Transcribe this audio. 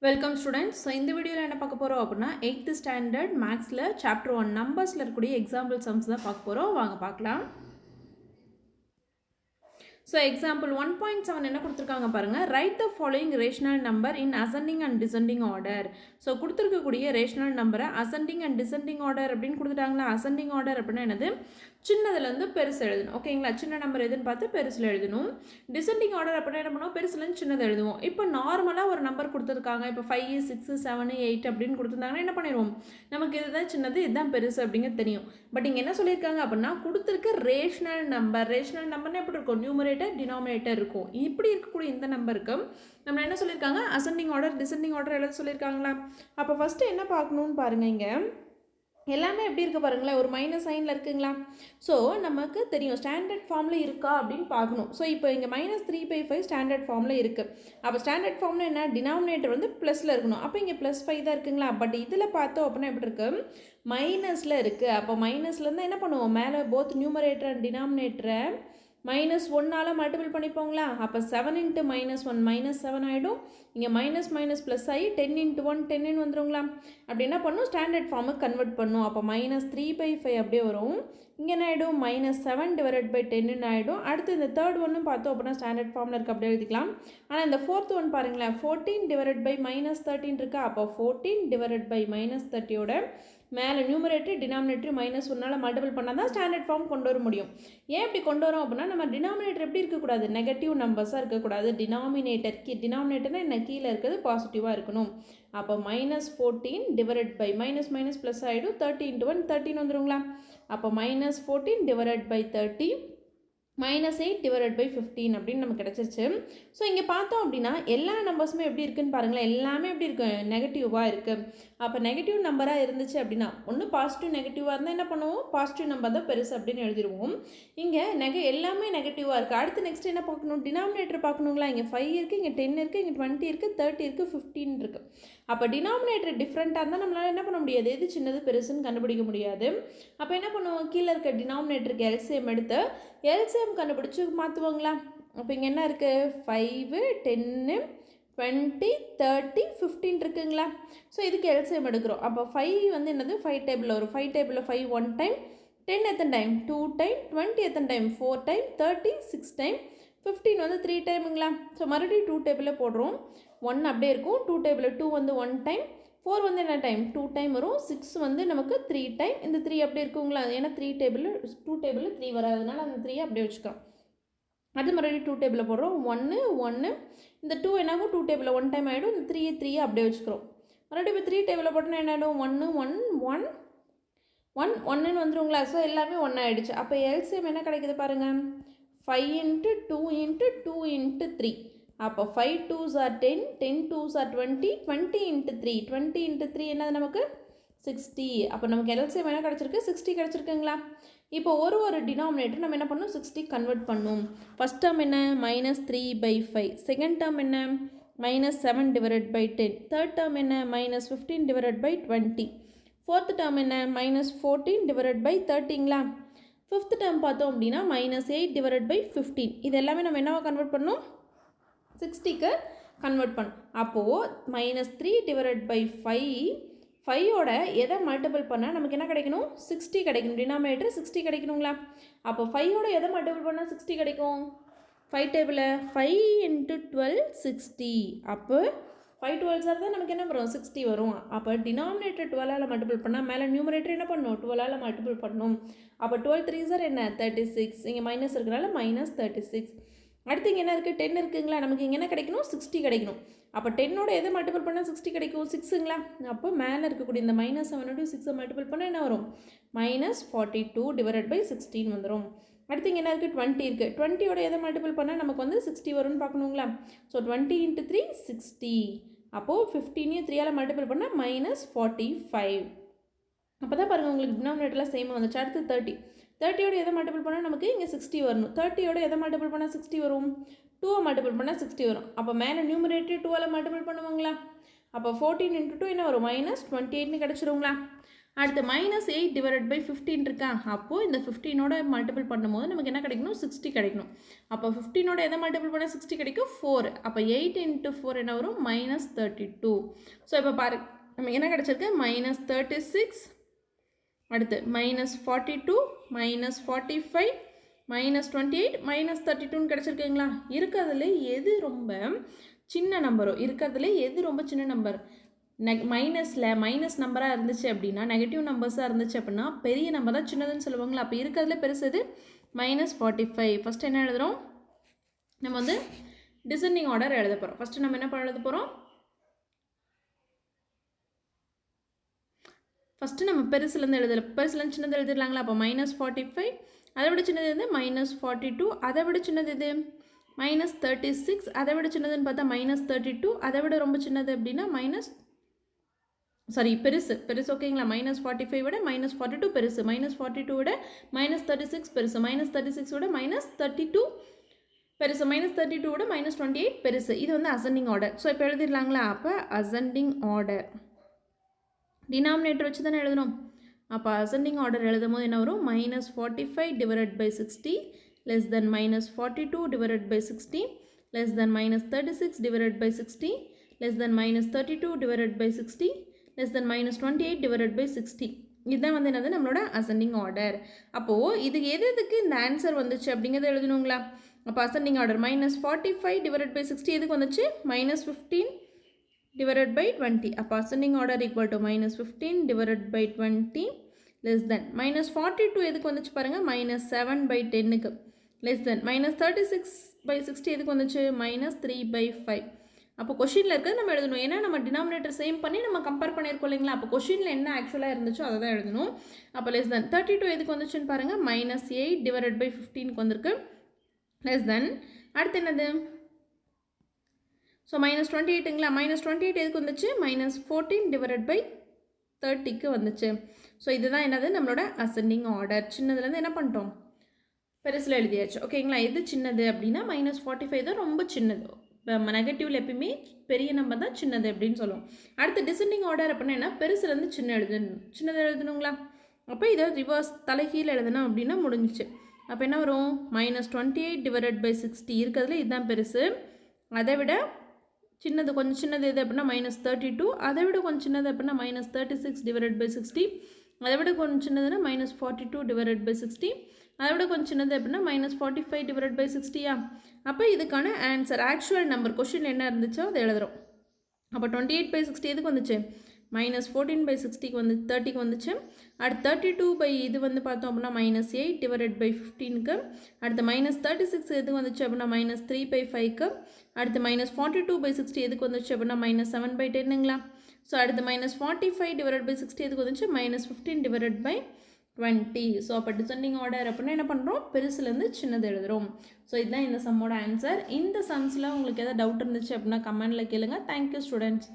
Welcome students. So இந்த வீடியோவில் என்ன பார்க்க போகிறோம் அப்படின்னா 8th ஸ்டாண்டர்ட் மேக்ஸில் சாப்டர் 1 நம்பர்ஸில் இருக்கக்கூடிய எக்ஸாம்பிள் சம்ஸ் தான் பார்க்க போகிறோம். வாங்க பார்க்கலாம். ஸோ எக்ஸாம்பிள் 1.7 என்ன கொடுத்துருக்காங்க பாருங்கள். Right the following rational number in ascending and descending order. So கொடுத்துருக்கக்கூடிய ரேஷனல் நம்பரை அசெண்டிங் அண்ட் டிசெண்டிங் ஆர்டர் அப்படின்னு கொடுத்துட்டாங்களா. அசெண்டிங் ஆர்டர் அப்படின்னா என்னது, சின்னதுலேருந்து பெருசு எழுதணும். ஓகேங்களா, சின்ன நம்பர் எதுன்னு பார்த்து பெருசில் எழுதணும். டிசெண்டிங் ஆர்டர் அப்படின்னா என்ன பண்ணுவோம், பெருசுலேருந்து சின்னது எழுதுவோம். இப்போ நார்மலாக ஒரு நம்பர் கொடுத்துருக்காங்க, இப்போ 5 6 7 8 அப்படின்னு கொடுத்துருந்தாங்கன்னா என்ன பண்ணிடுவோம், நமக்கு இதுதான் சின்னது இதுதான் பெருசு அப்படிங்கிறது தெரியும். பட் இங்கே என்ன சொல்லியிருக்காங்க அப்படின்னா, கொடுத்துருக்க ரேஷனல் நம்பர்னு எப்படி இருக்கும், நியூமரேட்டர் டினாமினேட்டர் இருக்கும். இப்படி இருக்கக்கூடிய இந்த நம்பருக்கு நம்ம என்ன சொல்லியிருக்காங்க, அசெண்டிங் ஆர்டர் டிசெண்டிங் ஆர்டர் எழுத சொல்லியிருக்காங்களா. அப்போ ஃபஸ்ட்டு என்ன பார்க்கணுன்னு பாருங்கள். இங்கே எல்லாமே எப்படி இருக்குது பாருங்களேன், ஒரு மைனஸ் சைனில் இருக்குங்களா. ஸோ நமக்கு தெரியும் ஸ்டாண்டர்ட் ஃபார்மில் இருக்கா அப்படின்னு பார்க்கணும். ஸோ இப்போ இங்கே -3/5 ஸ்டாண்டர்ட் ஃபார்மில் இருக்குது. அப்போ ஸ்டாண்டர்ட் ஃபார்மில் என்ன, டினாமினேட்டர் வந்து ப்ளஸில் இருக்கணும். அப்போ இங்கே +5 தான் இருக்குங்களா. பட் இதில் பார்த்தோம் அப்படின்னா எப்படி இருக்குது, மைனஸில் இருக்குது. அப்போ மைனஸ்லேருந்து என்ன பண்ணுவோம், மேலே போத் நியூமரேட்டர் அண்ட் டினாமினேட்டரை -1 மல்டிபிள் பண்ணிப்போங்களா. அப்போ 7 × -1 -7 ஆகிடும். இங்கே மைனஸ் மைனஸ் ப்ளஸ் ஆகி 10 × 1 10 வந்துருங்களா. அப்படி என்ன பண்ணும், ஸ்டாண்டர்ட் ஃபார்முக்கு கன்வெர்ட் பண்ணும். அப்போ -3/5 அப்படியே வரும். இங்கே என்ன ஆகிடும், -7/10 ஆகிடும். அடுத்து இந்த தேர்ட் ஒன்றும் பார்த்தோம் அப்படின்னா ஸ்டாண்டர்ட் ஃபார்மில் இருக்குது, அப்படியே எழுதிக்கலாம். ஆனால் இந்த ஃபோர்த் ஒன் பாருங்களேன், 14/-13 இருக்கா. அப்போ 14/-30யோட மேலே நியூமரேட்டர் டினாமினேட்டர் -1 மல்டிபிள் பண்ணால் தான் ஸ்டாண்டர்ட் ஃபார்ம் கொண்டு வர முடியும். ஏன் இப்படி கொண்டு வரோம் அப்படின்னா, நம்ம டினாமினேட்டர் எப்படி இருக்கக்கூடாது, நெகட்டிவ் நம்பர்ஸாக இருக்கக்கூடாது. டினாமினேட்டர்னா என்ன, கீழே இருக்கிறது பாசிட்டிவாக இருக்கணும். அப்போ -14 மைனஸ் மைனஸ் ப்ளஸ் ஆகிடும். 30 × 1 13 வந்துருங்களா. அப்போ -14/30 -8/15 அப்படின்னு நமக்கு கிடச்சிருச்சு. ஸோ இங்கே பார்த்தோம் அப்படின்னா எல்லா நம்பர்ஸுமே எப்படி இருக்குன்னு பாருங்களேன், எல்லாமே எப்படி இருக்கு, நெகட்டிவாக இருக்குது. அப்போ நெகட்டிவ் நம்பராக இருந்துச்சு அப்படின்னா, ஒன்று பாசிட்டிவ் நெகட்டிவாக இருந்தால் என்ன பண்ணுவோம், பாசிட்டிவ் நம்பர் தான் பெருசு அப்படின்னு எழுதிடுவோம். இங்கே எல்லாமே நெகட்டிவாக இருக்குது. அடுத்து நெக்ஸ்ட் என்ன பார்க்கணும், டினாமினேட்டர் பார்க்கணுங்களா. இங்கே 5 இருக்குது, இங்கே 10 இருக்குது, இங்கே 20 இருக்குது, 30 இருக்குது, 15 இருக்குது. அப்போ டினாமினேட்டர் டிஃப்ரெண்ட்டாக இருந்தால் நம்மளால் என்ன பண்ண முடியாது, எது சின்னது பெருசுன்னு கண்டுபிடிக்க முடியாது. அப்போ என்ன பண்ணுவோம், கீழே இருக்க டினாமினேட்டருக்கு எல்சிஎம் எடுத்து எல்சிஎம் கண்டுபிடிச்சி மாற்றுவாங்களா. அப்போ இங்கே என்ன இருக்குது, 5 10 20 30 15 இருக்குங்களா. ஸோ இதுக்கு எல்சிஎம் எடுக்கிறோம். அப்போ 5 வந்து என்னது, 5 டேபிளில் வரும். 5 டேபிளில் 5 1 டைம், 10 எத்தனை டைம் 2 டைம், 20 எத்தனை டைம் 4 டைம், 30 6 டைம், 15 வந்து 3 டைமுங்களா. ஸோ மறுபடியும் 2 டேபிளில் போடுறோம். 1 அப்படியே இருக்கும். 2 டேபிளில் 2 வந்து 1 டைம், 4 வந்து என்ன டைம் 2 டைம் வரும். 6 வந்து நமக்கு 3 டைம். இந்த 3 அப்படியே இருக்குங்களா, ஏன்னா 2 டேபிளில் 3 வராதனால அந்த 3 அப்படியே வச்சுக்கிறோம். அது மறுபடியும் 2 டேபிளில் போடுறோம். 1 1 இந்த 2 என்னாகும், 2 டேபிளில் 1 டைம் ஆகிடும். இந்த 3 அப்படியே வச்சுக்கிறோம். மறுபடியும் இப்போ 3 டேபிளில் போட்டோன்னா என்ன ஆகிடும், 1 1 1 1 1ன்னு வந்துருங்களா. ஸோ எல்லாமே 1 ஆகிடுச்சு. அப்போ எல்சிஎம் என்ன கிடைக்குது பாருங்கள், 5 × 2 × 2 × 3. அப்போ 5 2s are 10, 10 2s are 20, 20 × 3, 20 × 3 என்னது நமக்கு 60. அப்போ நமக்கு எல்சிஎம் என்ன கிடச்சிருக்கு, 60 கிடச்சிருக்குங்களா. இப்போ ஒரு டினாமினேட்டர் நம்ம என்ன பண்ணணும், 60 கன்வெர்ட் பண்ணும். ஃபஸ்ட் டேர்ம் என்ன, -3/5. செகண்ட் டேர்ம் என்ன, -7/10. தேர்ட் டேர்ம் என்ன, -15/20. ஃபோர்த் டேர்ம் என்ன, -14/30ங்களா. ஃபிஃப்த் டேர்ம் பார்த்தோம் அப்படின்னா -8/15. இது எல்லாமே நம்ம என்னவா கன்வெர்ட் பண்ணணும், 60க்கு கன்வெர்ட் பண்ணும். அப்போது -3/5 5ஓட எதை மல்டிபிள் பண்ணால் நமக்கு என்ன கிடைக்கணும், 60 கிடைக்கணும். டினாமினேட்டர் 60 கிடைக்கணுங்களா. அப்போ 5ஓட எதை மல்டிபிள் பண்ணால் 60 கிடைக்கும், 5 டேபிளில் 5 × 12 60. அப்போ 5 12s தான் நமக்கு என்ன வரும், 60 வரும். அப்போ டினாமினேட்டர் 12ஆல் மல்டிபிள் பண்ணால் மேலே நியூமரேட்டர் என்ன பண்ணணும், 12ஆல் மல்டிபிள் பண்ணணும். அப்போ 12 3s என்ன 36. இங்கே மைனஸ் இருக்கிறனால -36. அடுத்து இங்கே என்ன இருக்குது, 10 இருக்குங்களா. நமக்கு இங்கே என்ன கிடைக்கணும், 60 கிடைக்கணும். அப்போ 10ஓட எதை மல்டிபிள் பண்ணால் 60 கிடைக்கும், 6ங்களா. அப்போ மேலே இருக்கக்கூடிய இந்த -7 6 மல்டிபிள் பண்ணால் என்ன வரும், -42/16 வந்துடும். அடுத்து இங்கே என்ன இருக்குது, 20 இருக்குது. 20ஓட எதை மல்டிபிள் பண்ணால் நமக்கு வந்து 60 வரும்னு பார்க்கணுங்களா. ஸோ 20 × 3 60. அப்போது 15ஐயும் 3ஆல் மல்டிபிள் பண்ணால் -45. அப்போ தான் பாருங்கள் உங்களுக்கு டினாமினேட்டர்லாம் சேமாக வந்துச்சு. அடுத்து 30ஓட எதை மல்டிபிள் பண்ணால் நமக்கு இங்கே 60 வரணும். 30ஓட எதை மல்டிபிள் பண்ணால் 60 வரும், 2 மல்டிபிள் பண்ணால் 60 வரும். அப்போ மேலே நியூமரேட்டர் 2ஆல் மல்டிபிள் பண்ணுவாங்களா. அப்போ 14 × 2 என்ன வரும், -28ன்னு கிடச்சிருங்களா. அடுத்து -8 டிவைடட் பை 15 இருக்கா, அப்போது இந்த 15ஓட மல்டிபிள் பண்ணும்போது நமக்கு என்ன கிடைக்கணும், 60 கிடைக்கணும். அப்போ 15ஓட எதை மல்டிபிள் பண்ணால் 60 கிடைக்கும், 4. அப்போ 8 × 4 என்ன வரும், -32. ஸோ இப்போ பாரு நமக்கு என்ன கிடச்சிருக்கு, -36, அடுத்து -42, -45, -28, -32ன்னு கிடச்சிருக்குங்களா. இருக்கிறதுல எது ரொம்ப சின்ன நம்பரோ, இருக்கிறதுல எது ரொம்ப சின்ன நம்பர், மைனஸ் நம்பராக இருந்துச்சு அப்படின்னா, நெகட்டிவ் நம்பர்ஸாக இருந்துச்சு அப்படின்னா பெரிய நம்பர் தான் சின்னதுன்னு சொல்லுவாங்களா. அப்போ இருக்கிறதுல பெருசது -45. ஃபஸ்ட்டு என்ன எழுதுகிறோம், நம்ம வந்து டிசெண்டிங் ஆர்டர் எழுத போகிறோம். ஃபஸ்ட்டு நம்ம என்ன எழுத போகிறோம், ஃபஸ்ட்டு நம்ம பெருசுலேருந்து பெருசுலேருந்து சின்னது எழுதிடலாங்களா. அப்போ -45, அதை விட சின்னது எது, -42, அதை விட சின்னது எது, -36, அதை விட சின்னதுன்னு பார்த்தா -32, அதை விட ரொம்ப சின்னது அப்படின்னா பெருசு ஓகேங்களா. -45 விட -42 பெருசு, -42 விட -36 பெருசு, -36 விட -32 பெருசு, -32 விட -28 பெருசு. இது வந்து அசெண்டிங் ஆர்டர். ஸோ இப்போ எழுதிடலாங்களா. அப்போ அசெண்டிங் ஆர்டர் டினாமினேட்டர் வச்சு தானே எழுதணும். அப்போ அசெண்டிங் ஆர்டர் எழுதும் போது என்ன வரும், -45 divided by 60 less than -42 divided by 60 less than -36 divided by 60 less than -32 divided by 60 less than -28 divided by 60. இதுதான் வந்து என்னது நம்மளோட அசெண்டிங் ஆர்டர். அப்போது இது எதுக்கு இந்த ஆன்சர் வந்துச்சு அப்படிங்கிறத எழுதணுங்களா. அப்போ அசெண்டிங் ஆர்டர் -45 divided by 60 எதுக்கு வந்துச்சு, -15 divided by 20. அப்போ ascending order equal to -15 divided by 20 less than -42 எதுக்கு வந்துச்சு பாருங்கள், -7/10க்கு less than -36/60 எதுக்கு வந்துச்சு, -3/5. அப்போ கொஷினில் இருக்கிறது நம்ம எழுதணும். ஏன்னா நம்ம டினாமினேட்டர் சேம் பண்ணி நம்ம கம்பேர் பண்ணியிருக்கோம் இல்லைங்களா. அப்போ கொஷினில் என்ன ஆக்சுவலாக இருந்துச்சோ அதை தான் எழுதணும். அப்போ லெஸ் தென் 32 எதுக்கு வந்துச்சுன்னு பாருங்கள், -8 டிவைடட் பை 15க்கு வந்திருக்கு லெஸ் தென். அடுத்து என்னது, ஸோ -28ங்களா, -28 எதுக்கு வந்துச்சு, -14 டிவைடட் பை 30க்கு வந்துச்சு. ஸோ இதுதான் என்னது நம்மளோட அசெண்டிங் ஆர்டர். சின்னதுலேருந்து என்ன பண்ணிட்டோம், பெருசில் எழுதியாச்சு ஓகேங்களா. எது சின்னது அப்படின்னா -45 தான் ரொம்ப சின்னது. இப்போ நெகட்டிவில் எப்பயுமே பெரிய நம்பர் தான் சின்னது அப்படின்னு சொல்லுவோம். அடுத்து டிசெண்டிங் ஆர்டர் அப்படின்னா என்ன, பெருசுலேருந்து சின்னது எழுதணுங்களா. அப்போ இதை ரிவர்ஸ் தலைகீழ் எழுதணும் அப்படின்னா முடிஞ்சிச்சு. அப்போ என்ன வரும், -28 டிவைடட் பை 60 இருக்கிறதுல இதுதான் பெருசு. அதை விட சின்னது கொஞ்சம் சின்னது எது அப்படின்னா -32, அதை விட கொஞ்சம் சின்னது அப்படின்னா -36 டிவைடட் பை 60, அதை விட கொஞ்சம் சின்னதுன்னா -42 டிவைடட் பை 60, அதை விட கொஞ்சம் சின்னது அப்படின்னா -45 டிவைடட் பை 60யா. அப்போ இதுக்கான ஆன்சர் ஆக்சுவல் நம்பர் கொஷின் என்ன இருந்துச்சோ அதை எழுதுகிறோம். அப்போ 28/60 எதுக்கு வந்துச்சு, -14/60க்கு வந்து 30க்கு வந்துச்சு. அடுத்து 32 இது வந்து பார்த்தோம் அப்படின்னா -8 டிவைடட் பை 15க்கு. அடுத்து -36 எதுக்கு வந்துச்சு அப்படின்னா -3/5க்கு. அடுத்து -42/60 எதுக்கு வந்துச்சு அப்படின்னா -7/10ங்களா. ஸோ அடுத்து -45 டிவைடட் பை 60 எதுக்கு வந்துச்சு, -15 டிவைடட் பை 20. ஸோ அப்போ டிசெண்டிங் ஆர்டர் அப்படின்னா என்ன பண்ணுறோம், பெருசுலேருந்து சின்னது எழுதுகிறோம். ஸோ இதுதான் இந்த சம்மோட ஆன்சர். இந்த சம்ஸில் உங்களுக்கு எதாவது டவுட் இருந்துச்சு அப்படின்னா கமெண்டில் கேளுங்க. Thank you students.